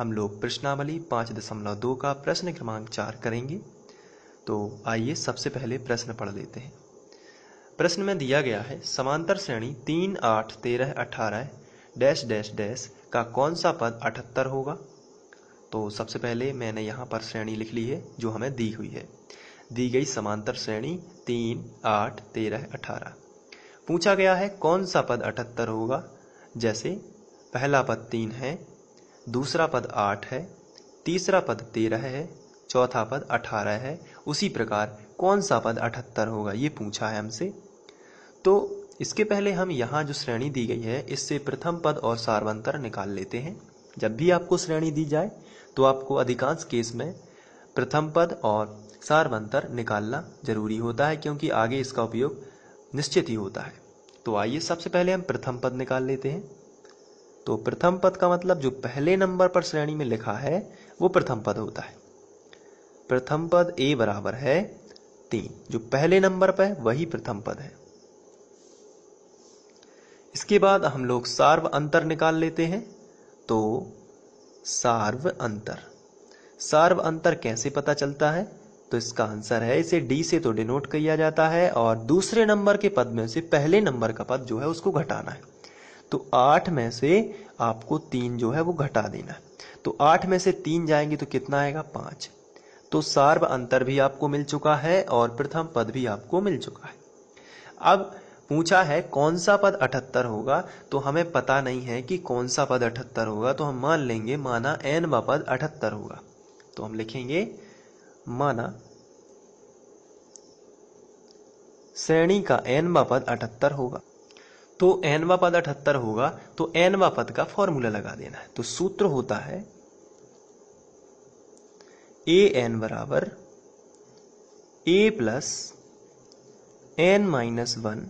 हम लोग प्रश्नावली 5.2 का प्रश्न क्रमांक 4 करेंगे। तो आइए सबसे पहले प्रश्न पढ़ लेते हैं। प्रश्न में दिया गया है समांतर श्रेणी 3, 8, 13, 18 डैश डैश डैश का कौन सा पद 78 होगा। तो सबसे पहले मैंने यहाँ पर श्रेणी लिख ली है जो हमें दी हुई है। दी गई समांतर श्रेणी 3, 8, 13, 18। पूछा गया है कौन सा पद 78 होगा। जैसे पहला पद 3 है, दूसरा पद 8 है, तीसरा पद 13 है, चौथा पद 18 है। उसी प्रकार कौन सा पद 78 होगा ये पूछा है हमसे। तो इसके पहले हम यहाँ जो श्रेणी दी गई है इससे प्रथम पद और सार्वंतर निकाल लेते हैं। जब भी आपको श्रेणी दी जाए तो आपको अधिकांश केस में प्रथम पद और सार्वंतर निकालना जरूरी होता है, क्योंकि आगे इसका उपयोग निश्चित ही होता है। तो आइए सबसे पहले हम प्रथम पद निकाल लेते हैं। तो प्रथम पद का मतलब जो पहले नंबर पर श्रेणी में लिखा है वो प्रथम पद होता है। प्रथम पद a बराबर है 3, जो पहले नंबर पर है वही प्रथम पद है। इसके बाद हम लोग सार्व अंतर निकाल लेते हैं। तो सार्व अंतर कैसे पता चलता है, तो इसका आंसर है इसे d से तो डिनोट किया जाता है और दूसरे नंबर के पद में से पहले नंबर का पद जो है उसको घटाना है। तो 8 में से आपको 3 जो है वो घटा देना है। तो 8 में से 3 जाएंगे तो कितना आएगा 5। तो सार्व अंतर भी आपको मिल चुका है और प्रथम पद भी आपको मिल चुका है। अब पूछा है कौन सा पद 78 होगा, तो हमें पता नहीं है कि कौन सा पद 78 होगा। तो हम मान लेंगे माना n पद 78 होगा। तो हम लिखेंगे माना श्रेणी का n पद 78 होगा। तो n पद 78 होगा तो n पद का फॉर्मूला लगा देना है। तो सूत्र होता है an बराबर a plus n minus 1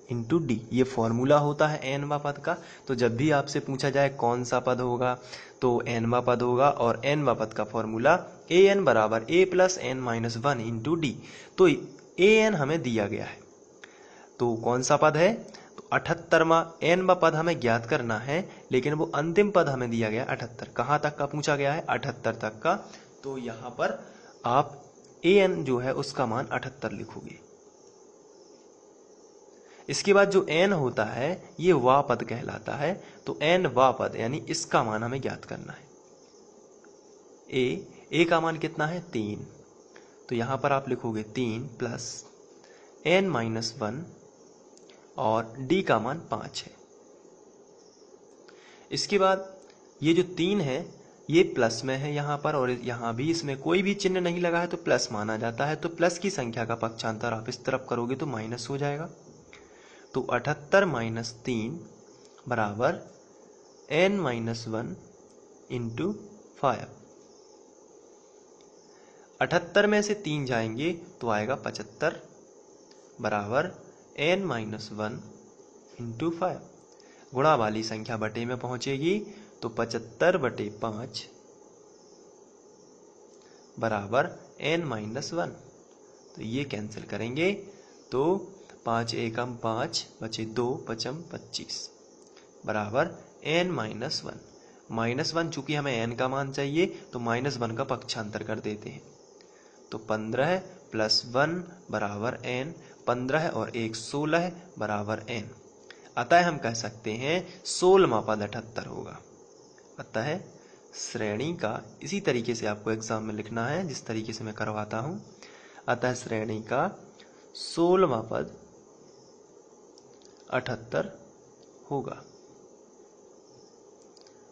into D. ये फॉर्मूला होता है n पद का। तो जब भी आपसे पूछा जाए कौन सा पद होगा तो n पद होगा और n पद का फॉर्मूला an बराबर a plus n minus 1 into D. तो an हमें दिया गया है। तो कौन सा पद है, तो 78वां n पद हमें ज्ञात करना है, लेकिन वो अंतिम पद हमें दिया गया 78। कहाँ तक का पूछा गया है 78 तक का। तो यहाँ पर आप an जो है उसका मान 78 लिखोगे। इसके बाद जो n होता है ये वा पद कहलाता है। तो n वा पद यानी इसका मान हमें ज्ञात करना है। a का मान कितना है 3। तो यहाँ पर आप लिखोगे 3 प्लस n माइनस 1 और d का मान 5 है। इसके बाद ये जो 3 है ये प्लस में है यहाँ पर, और यहाँ भी इसमें कोई भी चिन्ह नहीं लगा है तो प्लस माना जाता है। तो प्लस की संख्या का पक्षांतर आप इस तरफ करोगे तो माइनस हो जाएगा। तो 78 माइनस 3 बराबर n माइनस 1 इंटू 5। 78 में से 3 जाएंगे तो आएगा 75 बराबर n माइनस 1 इंटू 5। गुणा वाली संख्या बटे में पहुंचेगी तो 75/5 बराबर n माइनस 1। तो ये कैंसिल करेंगे तो 5 एकम 5 बचे 2 पचम 25 बराबर n माइनस 1। माइनस 1 चूंकि हमें n का मान चाहिए तो माइनस 1 का पक्षांतर कर देते हैं। तो 15 प्लस 1 बराबर n, 15 और 1 16 बराबर n। अतः हम कह सकते हैं 16वां पद 78 होगा। अतः श्रेणी का इसी तरीके से आपको एग्जाम में लिखना है जिस तरीके से मैं करवाता हूं। अतः श्रेणी का 16वां पद 78 होगा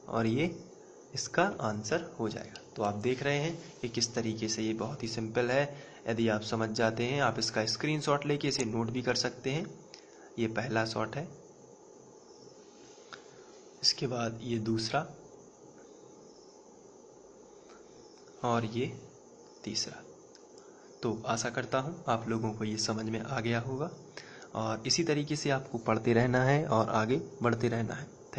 और ये इसका आंसर हो जाएगा। तो आप देख रहे हैं कि किस तरीके से ये बहुत ही सिंपल है। यदि आप समझ जाते हैं आप इसका स्क्रीनशॉट लेके इसे नोट भी कर सकते हैं। ये पहला शॉट है, इसके बाद ये दूसरा और ये तीसरा। तो आशा करता हूँ आप लोगों को ये समझ में आ गया होगा और इसी तरीके से आपको पढ़ते रहना है और आगे बढ़ते रहना है।